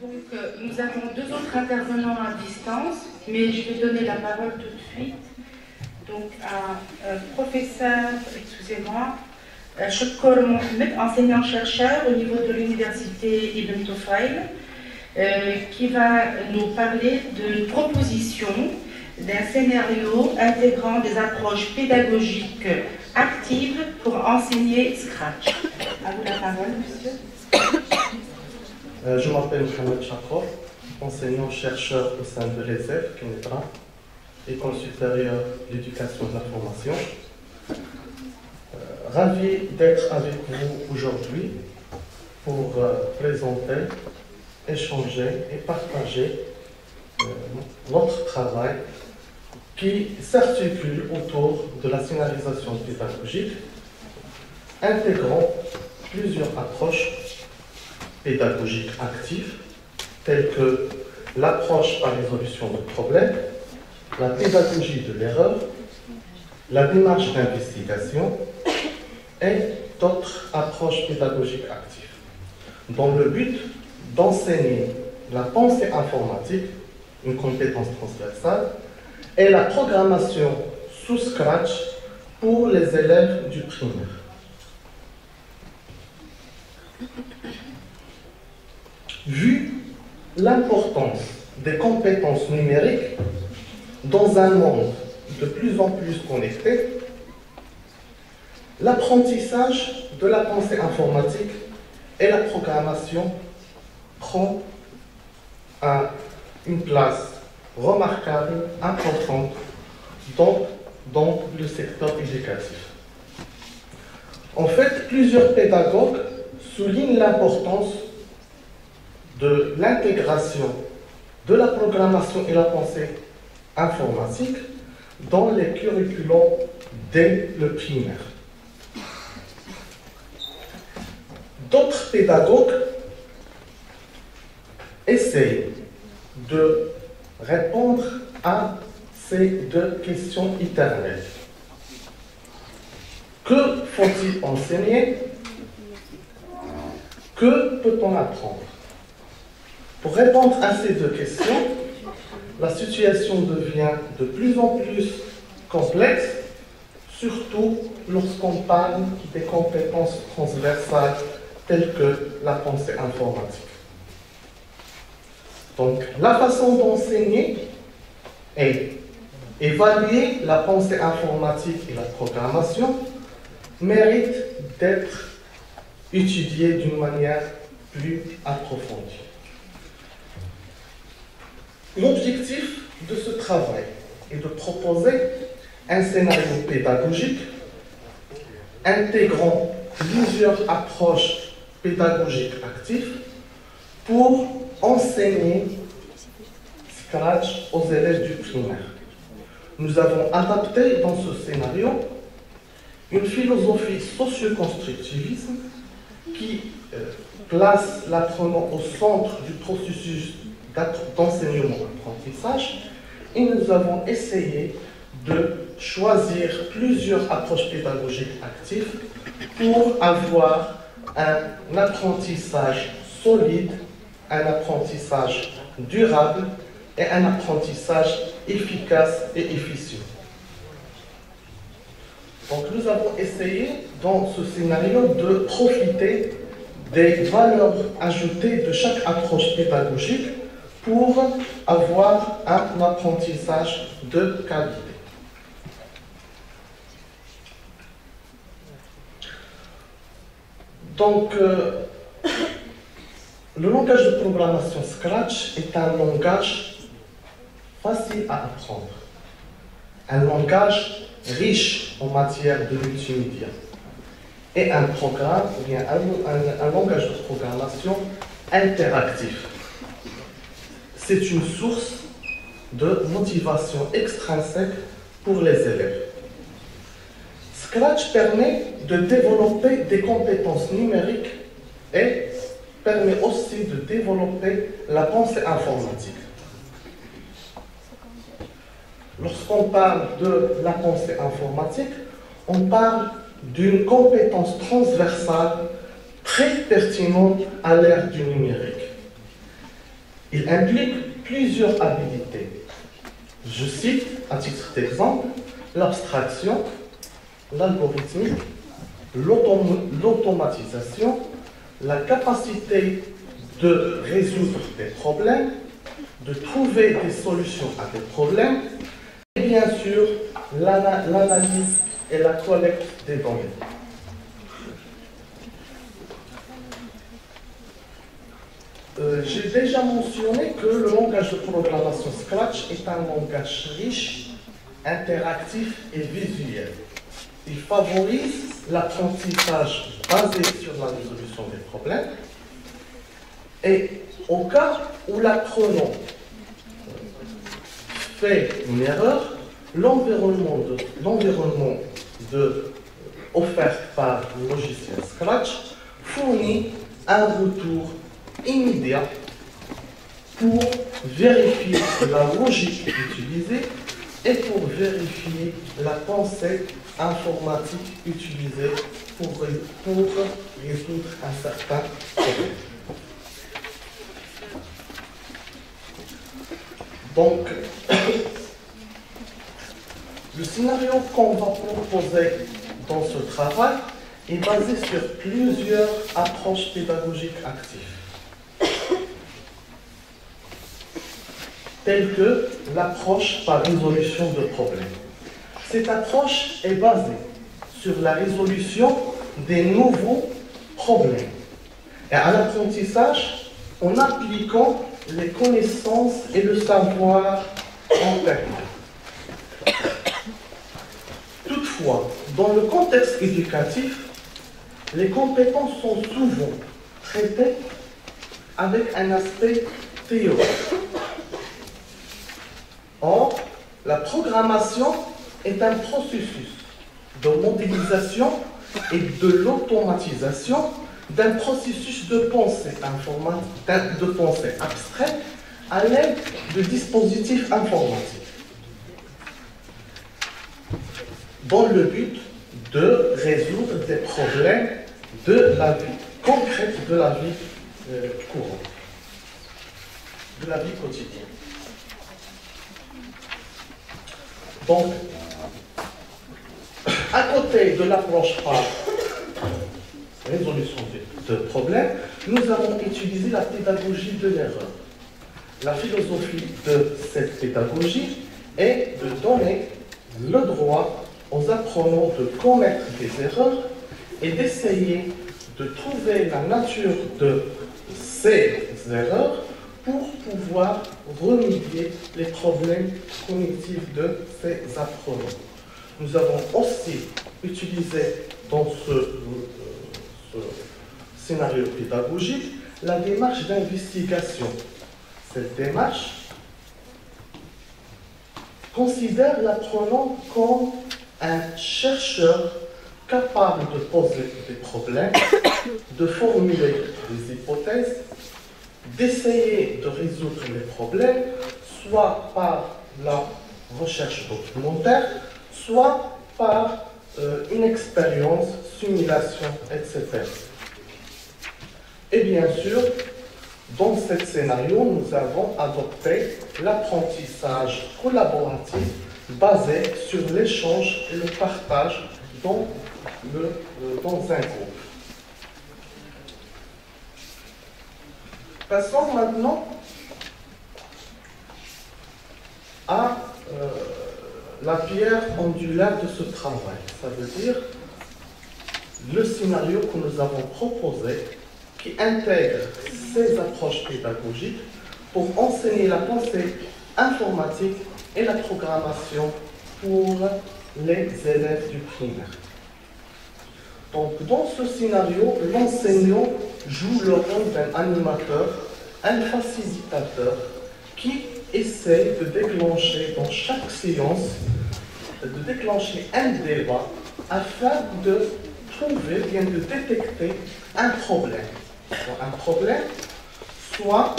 Donc, nous avons deux autres intervenants à distance, mais je vais donner la parole tout de suite donc, à un professeur, excusez-moi, Chokor Mohamed, enseignant-chercheur au niveau de l'université Ibn Tufayl, qui va nous parler de proposition d'un scénario intégrant des approches pédagogiques actives pour enseigner Scratch. À vous la parole, monsieur. Je m'appelle Mohamed Chakor, enseignant-chercheur au sein de l'ESEF, Kenitra, École supérieure d'éducation et de la formation. Ravi d'être avec vous aujourd'hui pour présenter, échanger et partager notre travail qui s'articule autour de la scénarisation pédagogique, intégrant plusieurs approches pédagogiques actives, telles que l'approche par résolution de problèmes, la pédagogie de l'erreur, la démarche d'investigation et d'autres approches pédagogiques actives, dans le but d'enseigner la pensée informatique, une compétence transversale, et la programmation sous Scratch pour les élèves du primaire. Vu l'importance des compétences numériques dans un monde de plus en plus connecté, l'apprentissage de la pensée informatique et la programmation prend une place remarquable, importante dans le secteur éducatif. En fait, plusieurs pédagogues soulignent l'importance de l'intégration de la programmation et la pensée informatique dans les curriculums dès le primaire. D'autres pédagogues essayent de répondre à ces deux questions éternelles. Que faut-il enseigner? Que peut-on apprendre? Pour répondre à ces deux questions, la situation devient de plus en plus complexe, surtout lorsqu'on parle des compétences transversales telles que la pensée informatique. Donc, la façon d'enseigner est évaluer la pensée informatique et la programmation mérite d'être étudiée d'une manière plus approfondie. L'objectif de ce travail est de proposer un scénario pédagogique intégrant plusieurs approches pédagogiques actives pour enseigner Scratch aux élèves du primaire. Nous avons adapté dans ce scénario une philosophie socio-constructiviste qui place l'apprenant au centre du processus d'enseignement-apprentissage, et nous avons essayé de choisir plusieurs approches pédagogiques actives pour avoir un apprentissage solide, un apprentissage durable et un apprentissage efficace et efficient. Donc nous avons essayé dans ce scénario de profiter des valeurs ajoutées de chaque approche pédagogique pour avoir un apprentissage de qualité. Donc, le langage de programmation Scratch est un langage facile à apprendre, un langage riche en matière de multimédia et un programme, ou bien un langage de programmation interactif. C'est une source de motivation extrinsèque pour les élèves. Scratch permet de développer des compétences numériques et permet aussi de développer la pensée informatique. Lorsqu'on parle de la pensée informatique, on parle d'une compétence transversale très pertinente à l'ère du numérique. Il implique plusieurs habilités. Je cite, à titre d'exemple, l'abstraction, l'algorithmique, l'automatisation, la capacité de résoudre des problèmes, de trouver des solutions à des problèmes, et bien sûr, l'analyse et la collecte des données. J'ai déjà mentionné que le langage de programmation Scratch est un langage riche, interactif et visuel. Il favorise l'apprentissage basé sur la résolution des problèmes. Et au cas où l'apprenant fait une erreur, l'environnement offert par le logiciel Scratch fournit un retour immédiat pour vérifier la logique utilisée et pour vérifier la pensée informatique utilisée pour résoudre un certain problème. Donc, le scénario qu'on va proposer dans ce travail est basé sur plusieurs approches pédagogiques actives, telles que l'approche par résolution de problèmes. Cette approche est basée sur la résolution des nouveaux problèmes et à l'apprentissage en appliquant les connaissances et le savoir en technique. Toutefois, dans le contexte éducatif, les compétences sont souvent traitées avec un aspect théorique. Or, la programmation est un processus de modélisation et de l'automatisation d'un processus de pensée abstraite à l'aide de dispositifs informatiques, dans le but de résoudre des problèmes de la vie concrète, de la vie courante, de la vie quotidienne. Donc, à côté de l'approche par résolution de problèmes, nous avons utilisé la pédagogie de l'erreur. La philosophie de cette pédagogie est de donner le droit aux apprenants de commettre des erreurs et d'essayer de trouver la nature de ces erreurs pour pouvoir remédier les problèmes cognitifs de ces apprenants. Nous avons aussi utilisé dans ce scénario pédagogique la démarche d'investigation. Cette démarche considère l'apprenant comme un chercheur capable de poser des problèmes, de formuler des hypothèses, d'essayer de résoudre les problèmes, soit par la recherche documentaire, soit par une expérience, simulation, etc. Et bien sûr, dans ce scénario, nous avons adopté l'apprentissage collaboratif basé sur l'échange et le partage dans un groupe. Passons maintenant à la pierre angulaire de ce travail. Ça veut dire le scénario que nous avons proposé qui intègre ces approches pédagogiques pour enseigner la pensée informatique et la programmation pour les élèves du primaire. Donc, dans ce scénario, l'enseignant joue le rôle d'un animateur, un facilitateur qui essaie de déclencher dans chaque séance, de déclencher un débat afin de trouver, bien de détecter un problème. Soit un problème, soit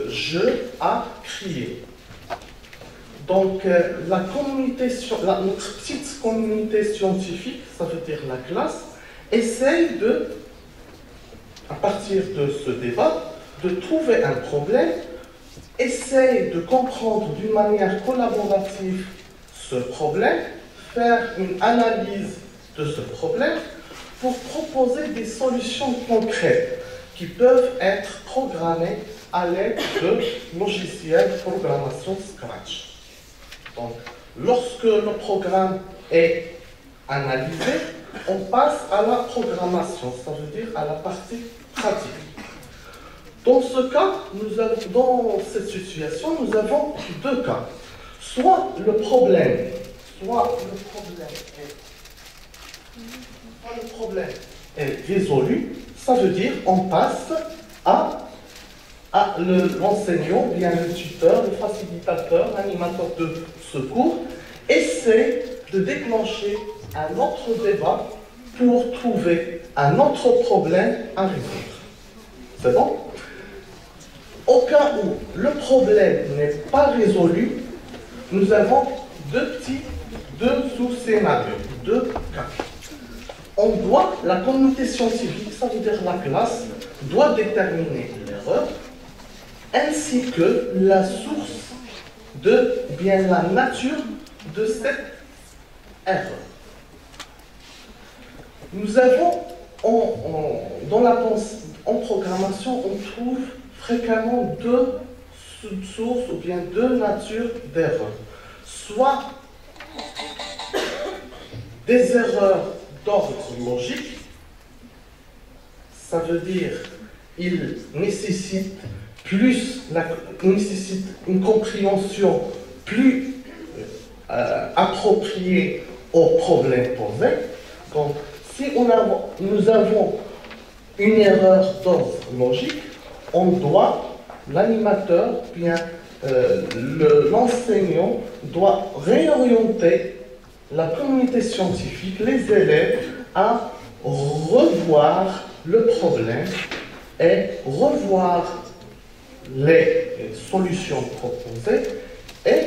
jeu à crier. Donc, notre petite communauté scientifique, ça veut dire la classe, essaye de, à partir de ce débat, de trouver un problème, essaye de comprendre d'une manière collaborative ce problème, faire une analyse de ce problème pour proposer des solutions concrètes qui peuvent être programmées à l'aide de logiciels de programmation Scratch. Donc, lorsque le programme est analysé, on passe à la programmation, ça veut dire à la partie pratique. Dans ce cas, dans cette situation, nous avons deux cas. Soit le problème est résolu, ça veut dire on passe à l'enseignant, bien le tuteur, le facilitateur, l'animateur de secours, essaie de déclencher un autre débat pour trouver un autre problème à résoudre. C'est bon? Au cas où le problème n'est pas résolu, nous avons deux sous-scénarios, deux cas. La communauté scientifique, ça veut dire la classe, doit déterminer l'erreur, ainsi que la source la nature de cette erreur. Nous avons, en programmation, on trouve fréquemment deux sources ou bien deux natures d'erreurs. Soit des erreurs d'ordre logique, ça veut dire il nécessite une compréhension plus appropriée au problème posé. Donc, si nous avons une erreur d'ordre logique, l'animateur, bien l'enseignant doit réorienter la communauté scientifique, les élèves, à revoir le problème et revoir les solutions proposées et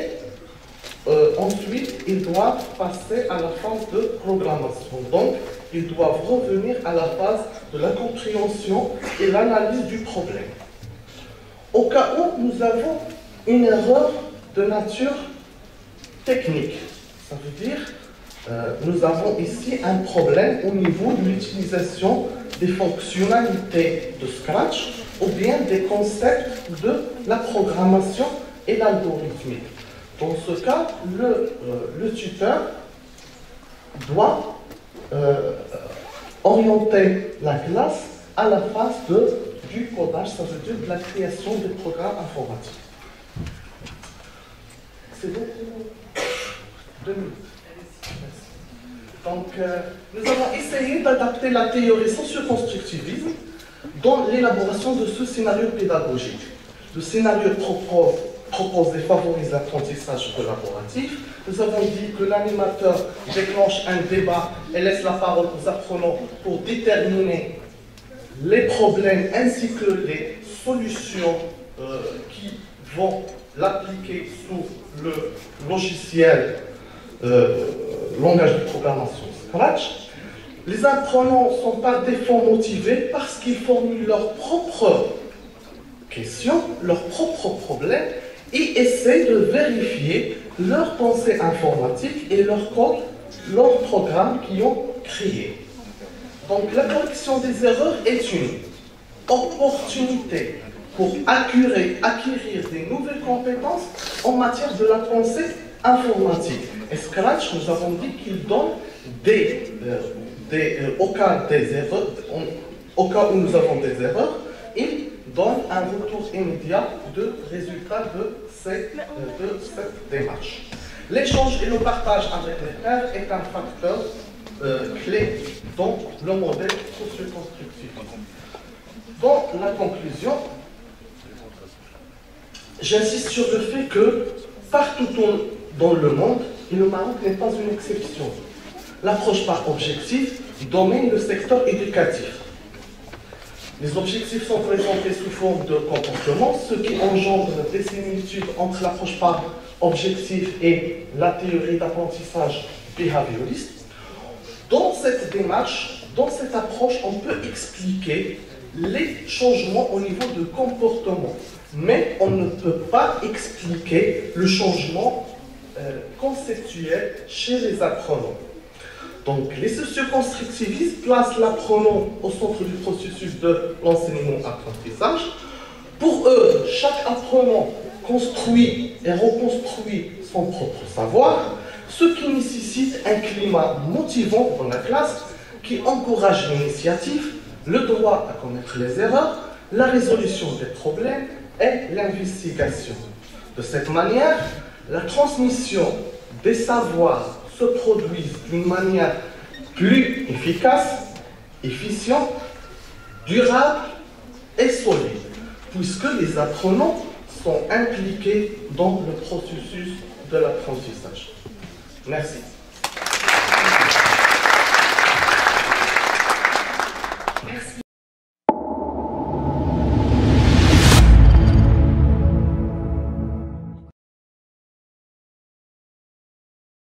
ensuite ils doivent passer à la phase de programmation. Donc ils doivent revenir à la phase de la compréhension et l'analyse du problème. Au cas où nous avons une erreur de nature technique, ça veut dire nous avons ici un problème au niveau de l'utilisation des fonctionnalités de Scratch ou bien des concepts de la programmation et l'algorithmique. Dans ce cas, le tuteur doit orienter la classe à la phase du codage, ça veut dire de la création des programmes informatiques. C'est bon pour 2 minutes. Donc, nous avons essayé d'adapter la théorie socio-constructivisme dans l'élaboration de ce scénario pédagogique. Le scénario proposé favorise l'apprentissage collaboratif. Nous avons dit que l'animateur déclenche un débat et laisse la parole aux apprenants pour déterminer les problèmes ainsi que les solutions qui vont l'appliquer sous le logiciel langage de programmation Scratch. Les apprenants sont par défaut motivés parce qu'ils formulent leurs propres questions, leurs propres problèmes et essaient de vérifier leur pensée informatique et leur code, leur programme qu'ils ont créé. Donc la correction des erreurs est une opportunité pour acquérir des nouvelles compétences en matière de la pensée informatique. Et Scratch, nous avons dit qu'il donne au cas où nous avons des erreurs, il donne un retour immédiat de résultats de cette démarche. L'échange et le partage avec les pairs est un facteur clé dans le modèle socio-constructif. Dans la conclusion, j'insiste sur le fait que partout dans le monde, et le Maroc n'est pas une exception, l'approche par objectif domine le secteur éducatif. Les objectifs sont présentés sous forme de comportement, ce qui engendre des similitudes entre l'approche par objectif et la théorie d'apprentissage behavioriste. Dans cette démarche, dans cette approche, on peut expliquer les changements au niveau de comportement. Mais on ne peut pas expliquer le changement conceptuel chez les apprenants. Donc, les socioconstructivistes placent l'apprenant au centre du processus de l'enseignement-apprentissage. Pour eux, chaque apprenant construit et reconstruit son propre savoir, ce qui nécessite un climat motivant dans la classe qui encourage l'initiative, le droit à connaître les erreurs, la résolution des problèmes et l'investigation. De cette manière, la transmission des savoirs se produit d'une manière plus efficace, efficiente, durable et solide, puisque les apprenants sont impliqués dans le processus de l'apprentissage. Merci.